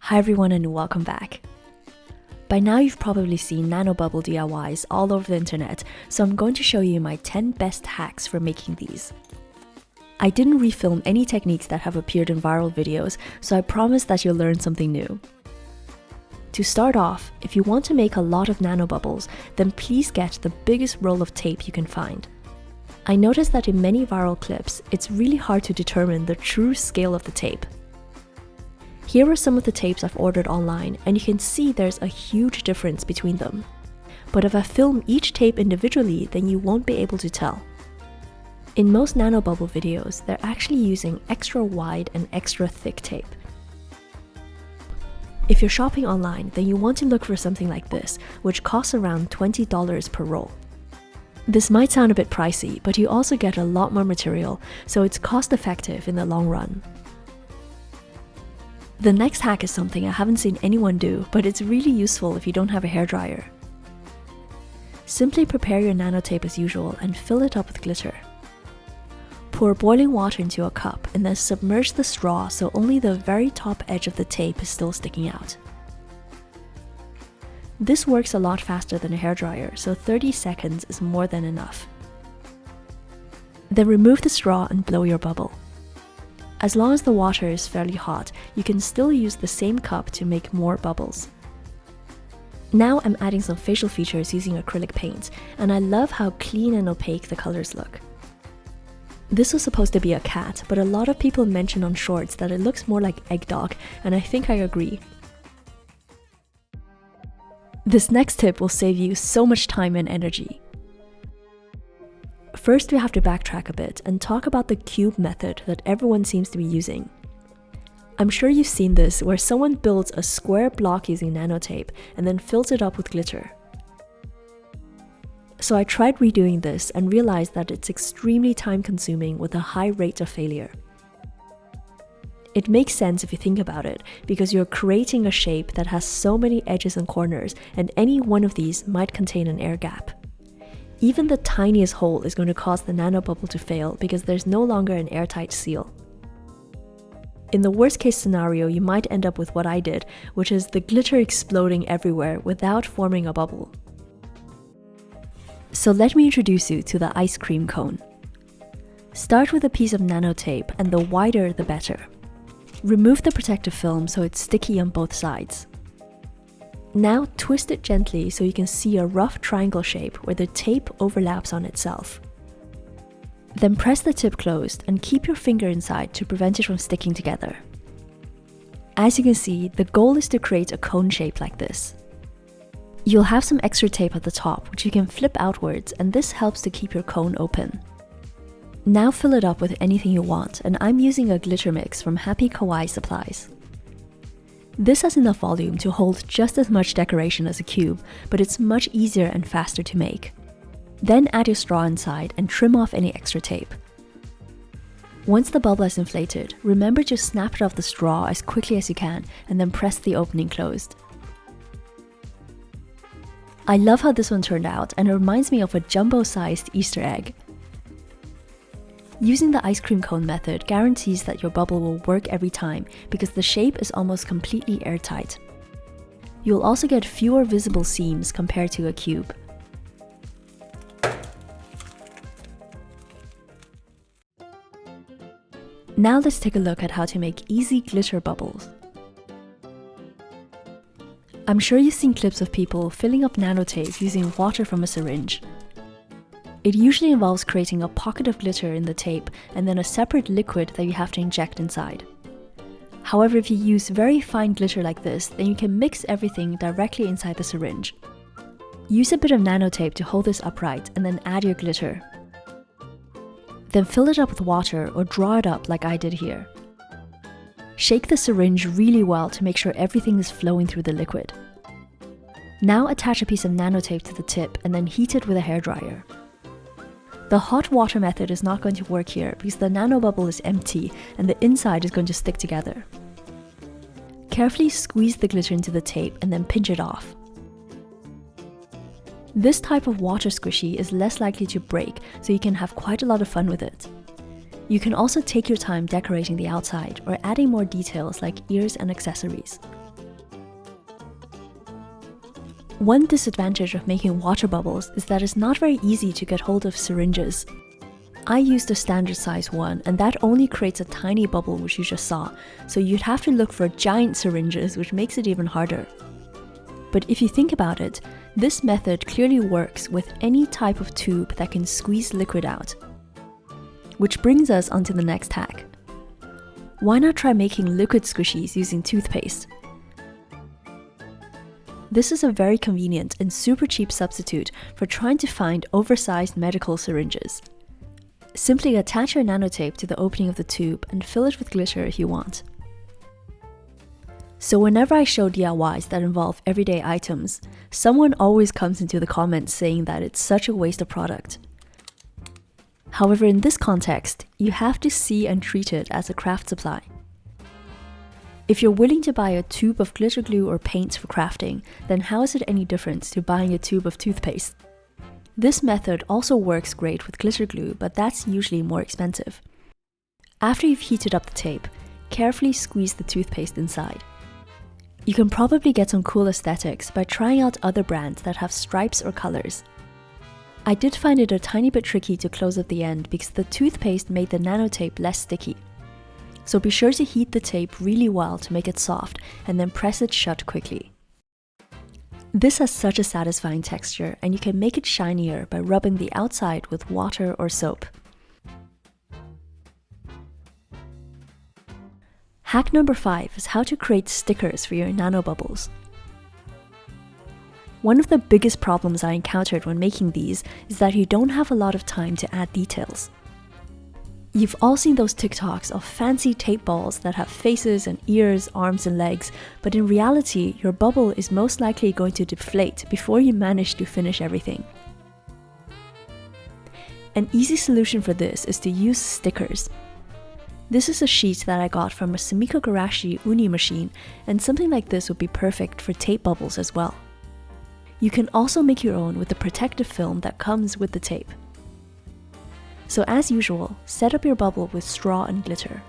Hi everyone and welcome back. By now you've probably seen nanobubble DIYs all over the internet, so I'm going to show you my 10 best hacks for making these. I didn't refilm any techniques that have appeared in viral videos, so I promise that you'll learn something new. To start off, if you want to make a lot of nanobubbles, then please get the biggest roll of tape you can find. I noticed that in many viral clips, it's really hard to determine the true scale of the tape. Here are some of the tapes I've ordered online, and you can see there's a huge difference between them. But if I film each tape individually, then you won't be able to tell. In most nanobubble videos, they're actually using extra wide and extra thick tape. If you're shopping online, then you want to look for something like this, which costs around $20 per roll. This might sound a bit pricey, but you also get a lot more material, so it's cost-effective in the long run. The next hack is something I haven't seen anyone do, but it's really useful if you don't have a hairdryer. Simply prepare your nanotape as usual and fill it up with glitter. Pour boiling water into a cup and then submerge the straw so only the very top edge of the tape is still sticking out. This works a lot faster than a hairdryer, so 30 seconds is more than enough. Then remove the straw and blow your bubble. As long as the water is fairly hot, you can still use the same cup to make more bubbles. Now I'm adding some facial features using acrylic paint, and I love how clean and opaque the colors look. This was supposed to be a cat, but a lot of people mention on shorts that it looks more like eggdog, and I think I agree. This next tip will save you so much time and energy. First, we have to backtrack a bit and talk about the cube method that everyone seems to be using. I'm sure you've seen this where someone builds a square block using nanotape and then fills it up with glitter. So I tried redoing this and realized that it's extremely time-consuming with a high rate of failure. It makes sense if you think about it, because you're creating a shape that has so many edges and corners, and any one of these might contain an air gap. Even the tiniest hole is going to cause the nanobubble to fail because there's no longer an airtight seal. In the worst case scenario, you might end up with what I did, which is the glitter exploding everywhere without forming a bubble. So let me introduce you to the ice cream cone. Start with a piece of nanotape, and the wider the better. Remove the protective film so it's sticky on both sides. Now twist it gently so you can see a rough triangle shape where the tape overlaps on itself. Then press the tip closed and keep your finger inside to prevent it from sticking together. As you can see, the goal is to create a cone shape like this. You'll have some extra tape at the top which you can flip outwards, and this helps to keep your cone open. Now fill it up with anything you want, and I'm using a glitter mix from Happy Kawaii Supplies. This has enough volume to hold just as much decoration as a cube, but it's much easier and faster to make. Then add your straw inside and trim off any extra tape. Once the bubble is inflated, remember to snap it off the straw as quickly as you can and then press the opening closed. I love how this one turned out, and it reminds me of a jumbo-sized Easter egg. Using the ice cream cone method guarantees that your bubble will work every time because the shape is almost completely airtight. You'll also get fewer visible seams compared to a cube. Now let's take a look at how to make easy glitter bubbles. I'm sure you've seen clips of people filling up nanotape using water from a syringe. It usually involves creating a pocket of glitter in the tape and then a separate liquid that you have to inject inside. However, if you use very fine glitter like this, then you can mix everything directly inside the syringe. Use a bit of nanotape to hold this upright and then add your glitter. Then fill it up with water or draw it up like I did here. Shake the syringe really well to make sure everything is flowing through the liquid. Now attach a piece of nanotape to the tip and then heat it with a hairdryer. The hot water method is not going to work here because the nanobubble is empty and the inside is going to stick together. Carefully squeeze the glitter into the tape and then pinch it off. This type of water squishy is less likely to break, so you can have quite a lot of fun with it. You can also take your time decorating the outside or adding more details like ears and accessories. One disadvantage of making water bubbles is that it's not very easy to get hold of syringes. I used a standard size one, and that only creates a tiny bubble, which you just saw, so you'd have to look for giant syringes, which makes it even harder. But if you think about it, this method clearly works with any type of tube that can squeeze liquid out. Which brings us onto the next hack. Why not try making liquid squishies using toothpaste? This is a very convenient and super cheap substitute for trying to find oversized medical syringes. Simply attach your nanotape to the opening of the tube and fill it with glitter if you want. So whenever I show DIYs that involve everyday items, someone always comes into the comments saying that it's such a waste of product. However, in this context, you have to see and treat it as a craft supply. If you're willing to buy a tube of glitter glue or paints for crafting, then how is it any different to buying a tube of toothpaste? This method also works great with glitter glue, but that's usually more expensive. After you've heated up the tape, carefully squeeze the toothpaste inside. You can probably get some cool aesthetics by trying out other brands that have stripes or colors. I did find it a tiny bit tricky to close at the end because the toothpaste made the nanotape less sticky. So be sure to heat the tape really well to make it soft and then press it shut quickly. This has such a satisfying texture, and you can make it shinier by rubbing the outside with water or soap. Hack number 5 is how to create stickers for your nanobubbles. One of the biggest problems I encountered when making these is that you don't have a lot of time to add details. You've all seen those TikToks of fancy tape balls that have faces and ears, arms and legs, but in reality, your bubble is most likely going to deflate before you manage to finish everything. An easy solution for this is to use stickers. This is a sheet that I got from a Sumiko Garashi uni machine, and something like this would be perfect for tape bubbles as well. You can also make your own with the protective film that comes with the tape. So as usual, set up your bubble with straw and glitter.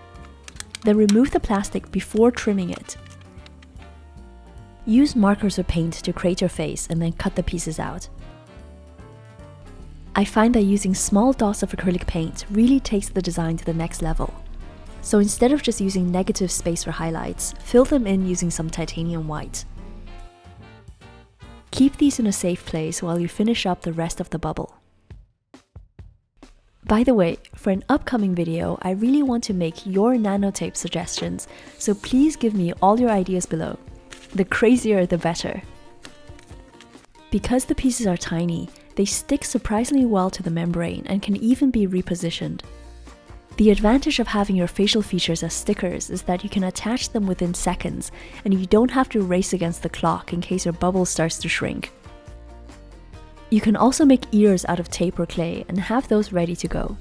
Then remove the plastic before trimming it. Use markers or paint to create your face and then cut the pieces out. I find that using small dots of acrylic paint really takes the design to the next level. So instead of just using negative space for highlights, fill them in using some titanium white. Keep these in a safe place while you finish up the rest of the bubble. By the way, for an upcoming video, I really want to make your nanotape suggestions, so please give me all your ideas below. The crazier the better. Because the pieces are tiny, they stick surprisingly well to the membrane and can even be repositioned. The advantage of having your facial features as stickers is that you can attach them within seconds, and you don't have to race against the clock in case your bubble starts to shrink. You can also make ears out of tape or clay and have those ready to go.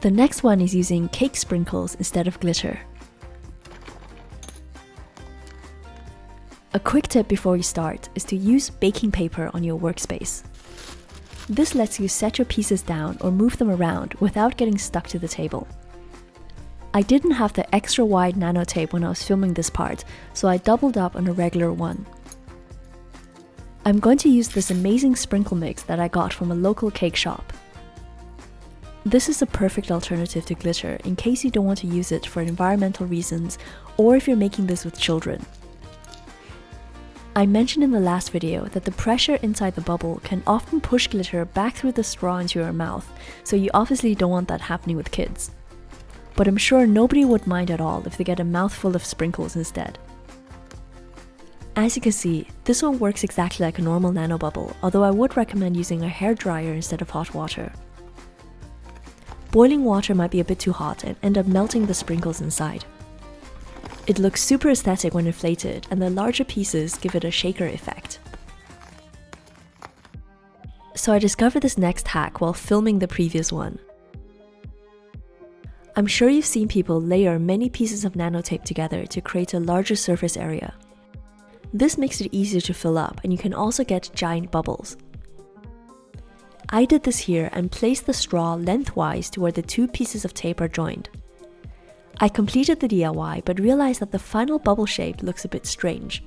The next one is using cake sprinkles instead of glitter. A quick tip before you start is to use baking paper on your workspace. This lets you set your pieces down or move them around without getting stuck to the table. I didn't have the extra wide nanotape when I was filming this part, so I doubled up on a regular one. I'm going to use this amazing sprinkle mix that I got from a local cake shop. This is a perfect alternative to glitter in case you don't want to use it for environmental reasons or if you're making this with children. I mentioned in the last video that the pressure inside the bubble can often push glitter back through the straw into your mouth, so you obviously don't want that happening with kids. But I'm sure nobody would mind at all if they get a mouthful of sprinkles instead. As you can see, this one works exactly like a normal nanobubble, although I would recommend using a hairdryer instead of hot water. Boiling water might be a bit too hot and end up melting the sprinkles inside. It looks super aesthetic when inflated, and the larger pieces give it a shaker effect. So I discovered this next hack while filming the previous one. I'm sure you've seen people layer many pieces of nanotape together to create a larger surface area. This makes it easier to fill up, and you can also get giant bubbles. I did this here and placed the straw lengthwise to where the two pieces of tape are joined. I completed the DIY but realized that the final bubble shape looks a bit strange.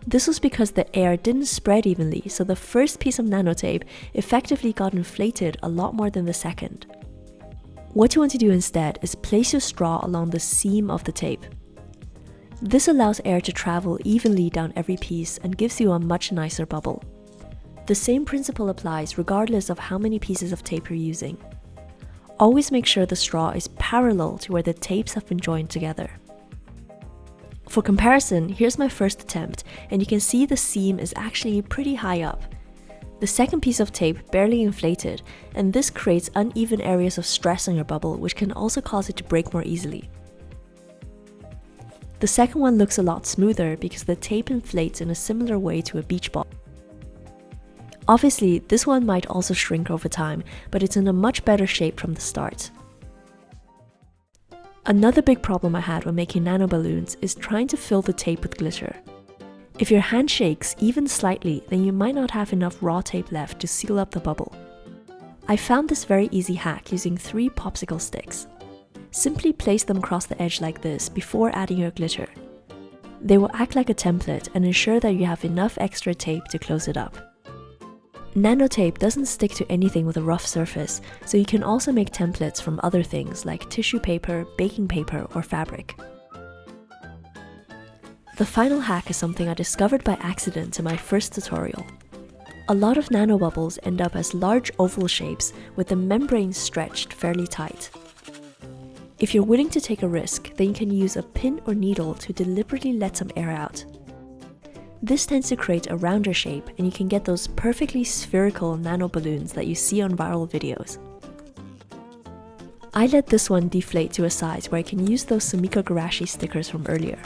This was because the air didn't spread evenly, so the first piece of nano tape effectively got inflated a lot more than the second. What you want to do instead is place your straw along the seam of the tape. This allows air to travel evenly down every piece and gives you a much nicer bubble. The same principle applies regardless of how many pieces of tape you're using. Always make sure the straw is parallel to where the tapes have been joined together. For comparison, here's my first attempt, and you can see the seam is actually pretty high up. The second piece of tape barely inflated, and this creates uneven areas of stress on your bubble, which can also cause it to break more easily. The second one looks a lot smoother because the tape inflates in a similar way to a beach ball. Obviously, this one might also shrink over time, but it's in a much better shape from the start. Another big problem I had when making nano balloons is trying to fill the tape with glitter. If your hand shakes even slightly, then you might not have enough raw tape left to seal up the bubble. I found this very easy hack using 3 popsicle sticks. Simply place them across the edge like this before adding your glitter. They will act like a template and ensure that you have enough extra tape to close it up. Nano tape doesn't stick to anything with a rough surface, so you can also make templates from other things like tissue paper, baking paper, or fabric. The final hack is something I discovered by accident in my first tutorial. A lot of nanobubbles end up as large oval shapes with the membrane stretched fairly tight. If you're willing to take a risk, then you can use a pin or needle to deliberately let some air out. This tends to create a rounder shape, and you can get those perfectly spherical nano balloons that you see on viral videos. I let this one deflate to a size where I can use those Sumiko Garashi stickers from earlier.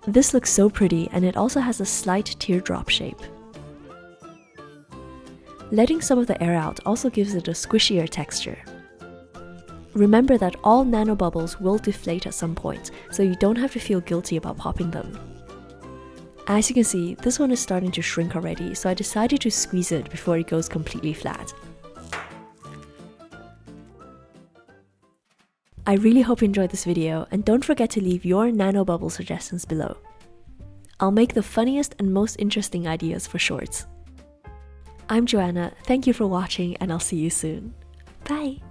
This looks so pretty, and it also has a slight teardrop shape. Letting some of the air out also gives it a squishier texture. Remember that all nanobubbles will deflate at some point, so you don't have to feel guilty about popping them. As you can see, this one is starting to shrink already, so I decided to squeeze it before it goes completely flat. I really hope you enjoyed this video, and don't forget to leave your nanobubble suggestions below. I'll make the funniest and most interesting ideas for shorts. I'm Joanna, thank you for watching, and I'll see you soon. Bye!